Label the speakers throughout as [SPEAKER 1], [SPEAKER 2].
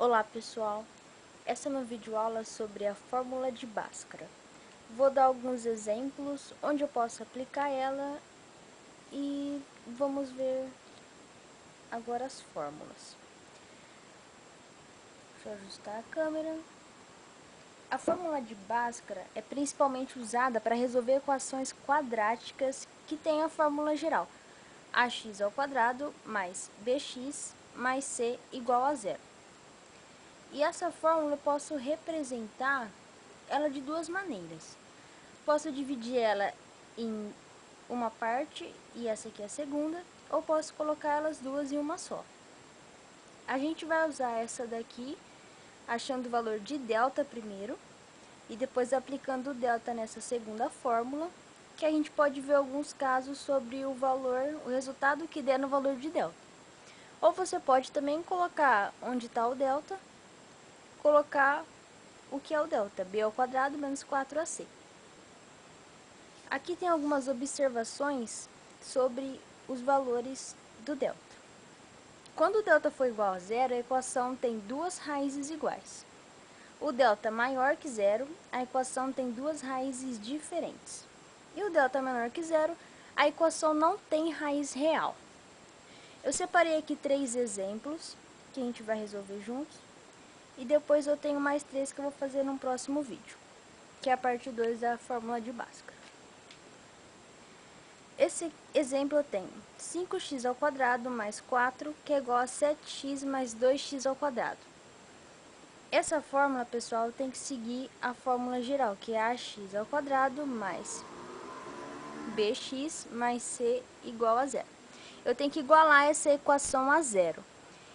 [SPEAKER 1] Olá pessoal, essa é uma videoaula sobre a fórmula de Bhaskara. Vou dar alguns exemplos onde eu posso aplicar ela e vamos ver agora as fórmulas. Deixa eu ajustar a câmera. A fórmula de Bhaskara é principalmente usada para resolver equações quadráticas que têm a fórmula geral ax ao quadrado mais bx mais c igual a zero. E essa fórmula eu posso representar ela de duas maneiras. Posso dividir ela em uma parte e essa aqui é a segunda, ou posso colocar elas duas em uma só. A gente vai usar essa daqui achando o valor de delta primeiro e depois aplicando o delta nessa segunda fórmula, que a gente pode ver alguns casos sobre o resultado que der no valor de delta. Ou você pode também colocar onde está o delta, colocar o que é o delta, b ao quadrado menos 4ac. Aqui tem algumas observações sobre os valores do delta. Quando o delta for igual a zero, a equação tem duas raízes iguais. O delta maior que zero, a equação tem duas raízes diferentes. E o delta menor que zero, a equação não tem raiz real. Eu separei aqui 3 exemplos que a gente vai resolver juntos. E depois eu tenho mais 3 que eu vou fazer no próximo vídeo, que é a parte 2 da fórmula de Bhaskara. Esse exemplo eu tenho 5x ao quadrado mais 4, que é igual a 7x mais 2x ao quadrado. Essa fórmula, pessoal, tem que seguir a fórmula geral, que é ax ao quadrado mais bx mais c igual a zero. Eu tenho que igualar essa equação a zero.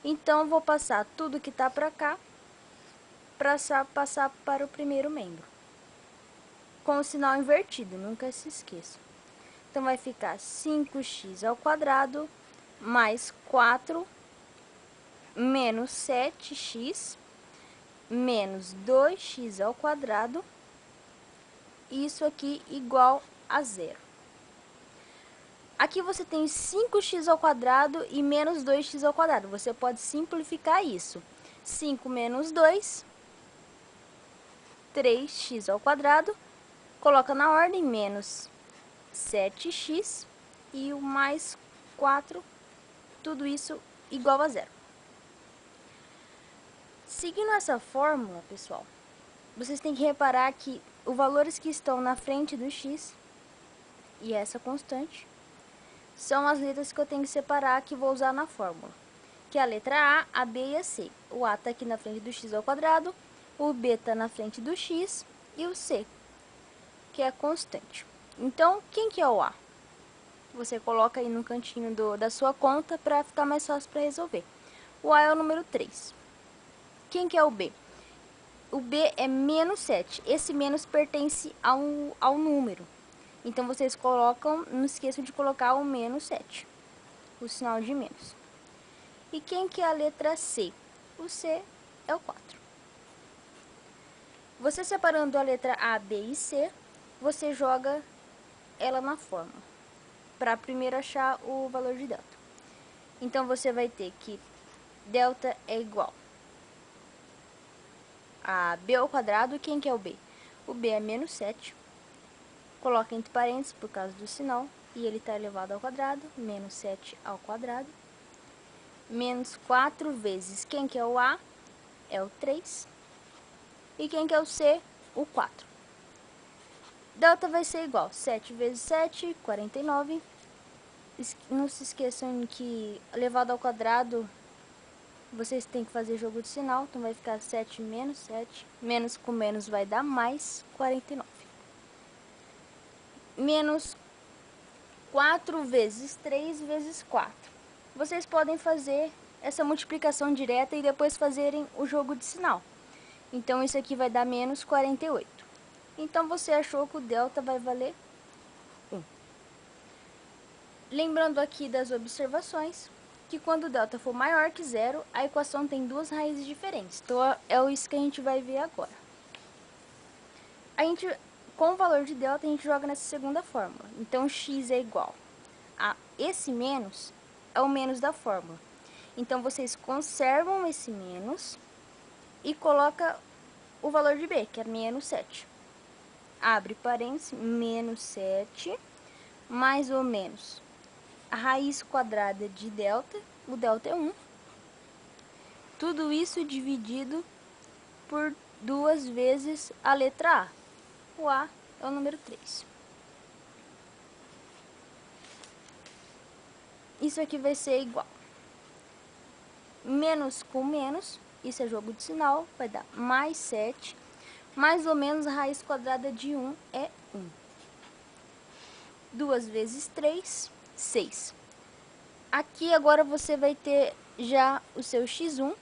[SPEAKER 1] Então, vou passar tudo que está para cá, para passar para o primeiro membro. Com o sinal invertido, nunca se esqueça. Então, vai ficar 5x ao quadrado mais 4 menos 7x menos 2x ao quadrado. Isso aqui igual a zero. Aqui você tem 5x ao quadrado e menos 2x ao quadrado. Você pode simplificar isso. 5 menos 2, 3x ao quadrado. Coloca na ordem, menos 7x e o mais 4, tudo isso igual a zero. Seguindo essa fórmula, pessoal, vocês têm que reparar que os valores que estão na frente do x e essa constante são as letras que eu tenho que separar, que vou usar na fórmula, que é a letra A, a B e a C. O A está aqui na frente do x ao quadrado, o B está na frente do x e o C, que é a constante. Então, quem que é o A? Você coloca aí no cantinho da sua conta para ficar mais fácil para resolver. O A é o número 3. Quem que é o B? O B é menos 7. Esse menos pertence ao número. Então, vocês colocam, não esqueçam de colocar o menos 7, o sinal de menos. E quem que é a letra C? O C é o 4. Você separando a letra A, B e C, você joga ela na fórmula, para primeiro achar o valor de delta. Então, você vai ter que delta é igual a b ao quadrado. Quem que é o b? O b é menos 7. Coloca entre parênteses por causa do sinal. E ele está elevado ao quadrado. Menos 7 ao quadrado. Menos 4 vezes. Quem que é o a? É o 3. E quem que é o c? O 4. Delta vai ser igual. 7 vezes 7, 49. Não se esqueçam que elevado ao quadrado, vocês têm que fazer jogo de sinal. Então, vai ficar 7 menos 7. Menos com menos vai dar mais 49. Menos 4 vezes 3 vezes 4. Vocês podem fazer essa multiplicação direta e depois fazerem o jogo de sinal. Então, isso aqui vai dar menos 48. Então, você achou que o delta vai valer 1. Lembrando aqui das observações, que quando o delta for maior que zero, a equação tem duas raízes diferentes. Então, é isso que a gente vai ver agora. Com o valor de delta, a gente joga nessa segunda fórmula. Então, x é igual a esse menos, é o menos da fórmula. Então, vocês conservam esse menos e coloca o valor de b, que é menos 7. Abre parênteses, menos 7, mais ou menos a raiz quadrada de delta, o delta é 1. Tudo isso dividido por 2 vezes a letra A. O A é o número 3. Isso aqui vai ser igual. Menos com menos, isso é jogo de sinal, vai dar mais 7. Mais ou menos a raiz quadrada de 1 é 1. 2 vezes 3, 6. Aqui agora você vai ter já o seu x1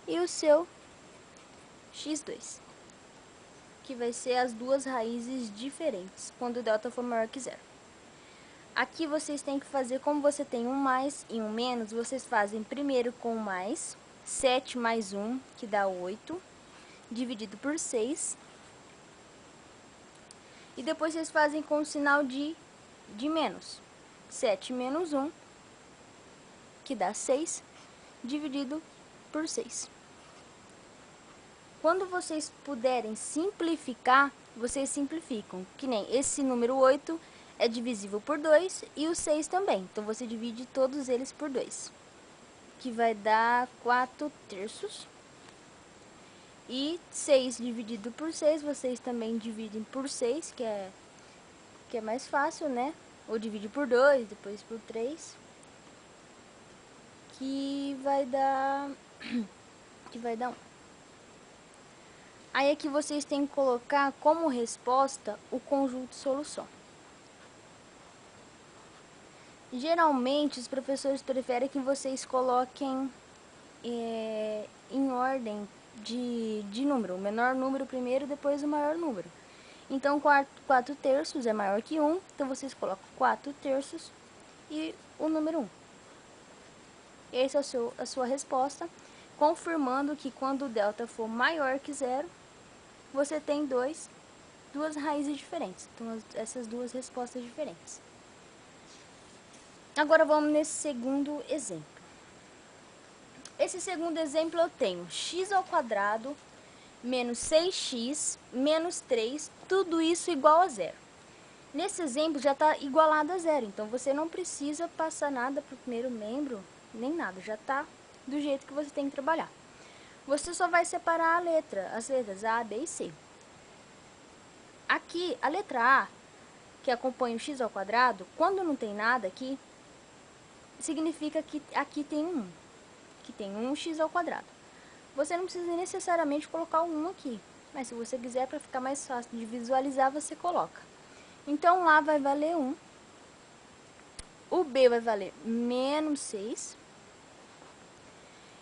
[SPEAKER 1] e o seu x2, que vai ser as duas raízes diferentes, quando o delta for maior que 0. Aqui vocês têm que fazer, como você tem um mais e um menos, vocês fazem primeiro com mais, 7 mais 1, que dá 8, dividido por 6. E depois vocês fazem com o sinal de menos, 7 menos 1, que dá 6, dividido por 6. Quando vocês puderem simplificar, vocês simplificam, que nem esse número 8 é divisível por 2 e o 6 também. Então, você divide todos eles por 2, que vai dar 4 terços. E 6 dividido por 6, vocês também dividem por 6, que é mais fácil, né? Ou divide por 2, depois por 3, que vai dar 1. Aí aqui vocês têm que colocar como resposta o conjunto de solução. Geralmente os professores preferem que vocês coloquem em ordem de número, o menor número primeiro, depois o maior número. Então 4 terços é maior que 1, então vocês colocam 4 terços e o número 1. Essa é a sua resposta, confirmando que quando o delta for maior que 0, você tem duas raízes diferentes. Então, essas duas respostas diferentes. Agora vamos nesse segundo exemplo. Esse segundo exemplo eu tenho x ao quadrado menos 6x menos 3, tudo isso igual a 0. Nesse exemplo já está igualado a 0, então você não precisa passar nada para o primeiro membro, nem nada, já está do jeito que você tem que trabalhar. Você só vai separar as letras A, B e C. Aqui, a letra A, que acompanha o x ao quadrado, quando não tem nada aqui, significa que aqui tem um 1, que tem 1x ao quadrado. Você não precisa necessariamente colocar o 1 aqui, mas se você quiser, para ficar mais fácil de visualizar, você coloca. Então, lá vai valer 1, o B vai valer menos 6,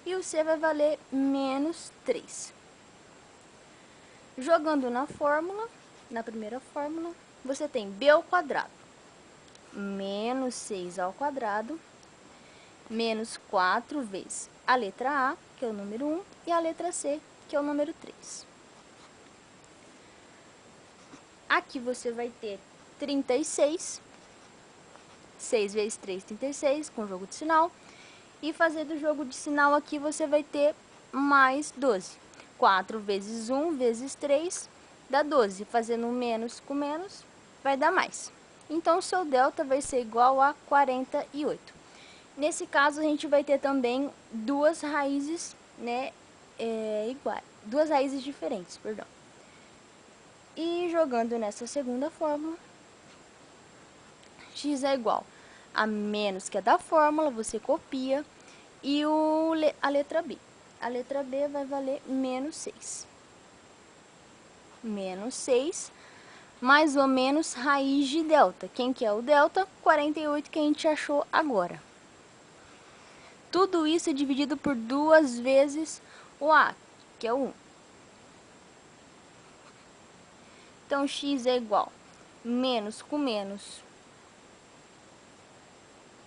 [SPEAKER 1] e o C vai valer menos 3. Jogando na fórmula, na primeira fórmula, você tem B ao quadrado, menos 6 ao quadrado, menos 4 vezes a letra A, que é o número 1, e a letra C, que é o número 3. Aqui você vai ter 36, 6 vezes 3, 36, com jogo de sinal. E fazendo o jogo de sinal aqui, você vai ter mais 12. 4 vezes 1 vezes 3 dá 12. Fazendo menos com menos, vai dar mais. Então, o seu delta vai ser igual a 48. Nesse caso, a gente vai ter também duas raízes, né, iguais. Duas raízes diferentes, perdão. E jogando nessa segunda fórmula, x é igual a menos, que é da fórmula, você copia, e a letra B. A letra B vai valer menos 6. Menos 6, mais ou menos raiz de delta. Quem que é o delta? 48 que a gente achou agora. Tudo isso é dividido por 2 vezes o A, que é o 1. Então, x é igual menos com menos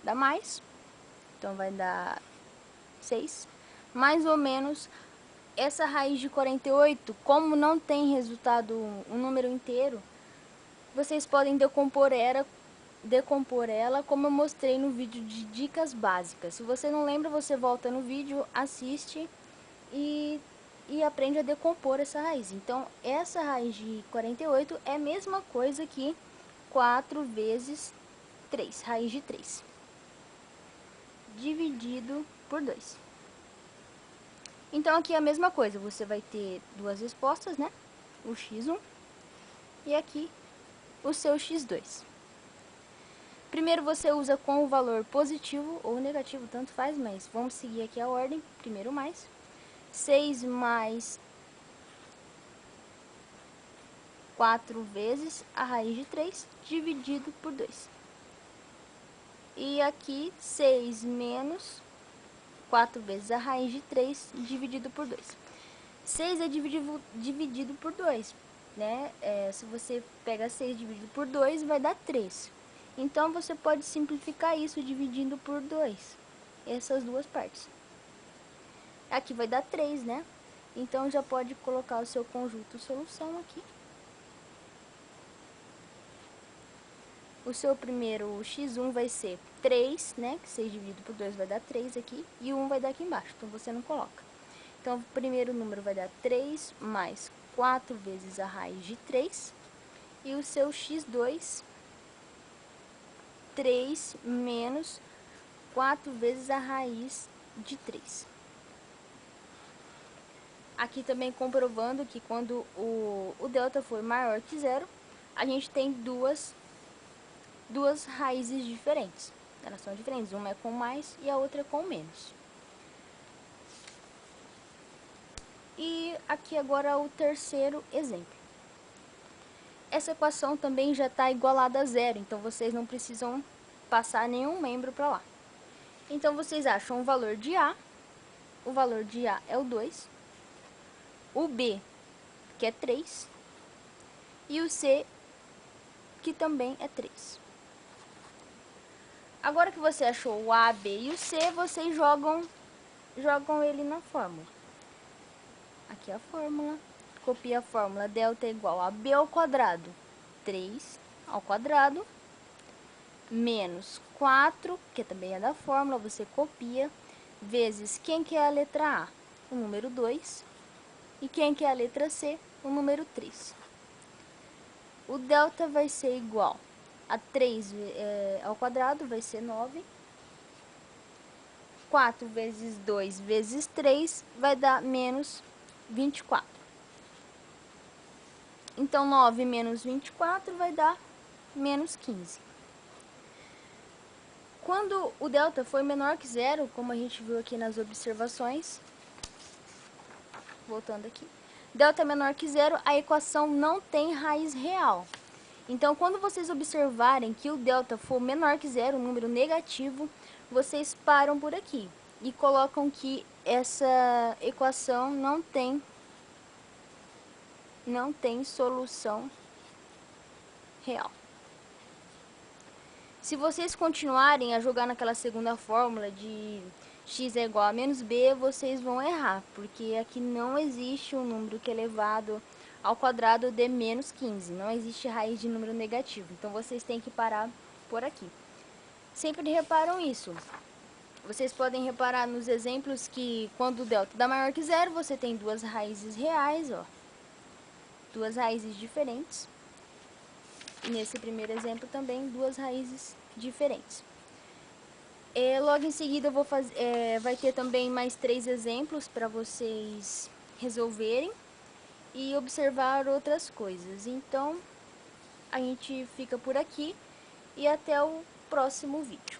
[SPEAKER 1] dá mais. Então, vai dar 6. Mais ou menos, essa raiz de 48, como não tem resultado um número inteiro, vocês podem decompor ela como eu mostrei no vídeo de dicas básicas. Se você não lembra, você volta no vídeo, assiste e aprende a decompor essa raiz. Então, essa raiz de 48 é a mesma coisa que 4 vezes 3, raiz de 3, dividido por 2. Então, aqui é a mesma coisa, você vai ter duas respostas, né? O x1 e aqui o seu x2. Primeiro você usa com o valor positivo ou negativo, tanto faz, mas vamos seguir aqui a ordem. Primeiro mais 6 mais 4 vezes a raiz de 3 dividido por 2. E aqui 6 menos 4 vezes a raiz de 3 dividido por 2. 6 é dividido por 2, né? Se você pega 6 dividido por 2, vai dar 3. Então, você pode simplificar isso dividindo por 2, essas duas partes. Aqui vai dar 3, né? Então, já pode colocar o seu conjunto solução aqui. O seu primeiro x1 vai ser 3, né? Que 6 dividido por 2 vai dar 3 aqui. E o 1 vai dar aqui embaixo, então você não coloca. Então, o primeiro número vai dar 3 mais 4 vezes a raiz de 3. E o seu x2, 3 menos 4 vezes a raiz de 3. Aqui também comprovando que quando o delta for maior que zero, a gente tem duas raízes diferentes. Elas são diferentes, uma é com mais e a outra é com menos. E aqui agora o terceiro exemplo. Essa equação também já está igualada a zero, então vocês não precisam passar nenhum membro para lá. Então vocês acham o valor de A é o 2, o B, que é 3, e o C, que também é 3. Agora que você achou o A, B e o C, vocês jogam ele na fórmula. Aqui é a fórmula. Copia a fórmula. Delta é igual a B ao quadrado, 3 ao quadrado, menos 4, que também é da fórmula, você copia, vezes quem que é a letra A? O número 2. E quem que é a letra C? O número 3. O delta vai ser igual a 3 ao quadrado, vai ser 9. 4 vezes 2 vezes 3 vai dar menos 24. Então, 9 menos 24 vai dar menos 15. Quando o delta for menor que zero, como a gente viu aqui nas observações, voltando aqui, delta é menor que zero, a equação não tem raiz real. Então, quando vocês observarem que o delta for menor que zero, um número negativo, vocês param por aqui e colocam que essa equação não tem solução real. Se vocês continuarem a jogar naquela segunda fórmula de x é igual a menos b, vocês vão errar, porque aqui não existe um número que é elevado ao quadrado de menos 15. Não existe raiz de número negativo, então vocês têm que parar por aqui. Sempre reparam isso. Vocês podem reparar nos exemplos que quando o delta dá maior que zero, você tem duas raízes reais, ó. Duas raízes diferentes. E nesse primeiro exemplo também, duas raízes diferentes. Logo em seguida, eu vou vai ter também mais 3 exemplos para vocês resolverem e observar outras coisas. Então, a gente fica por aqui e até o próximo vídeo.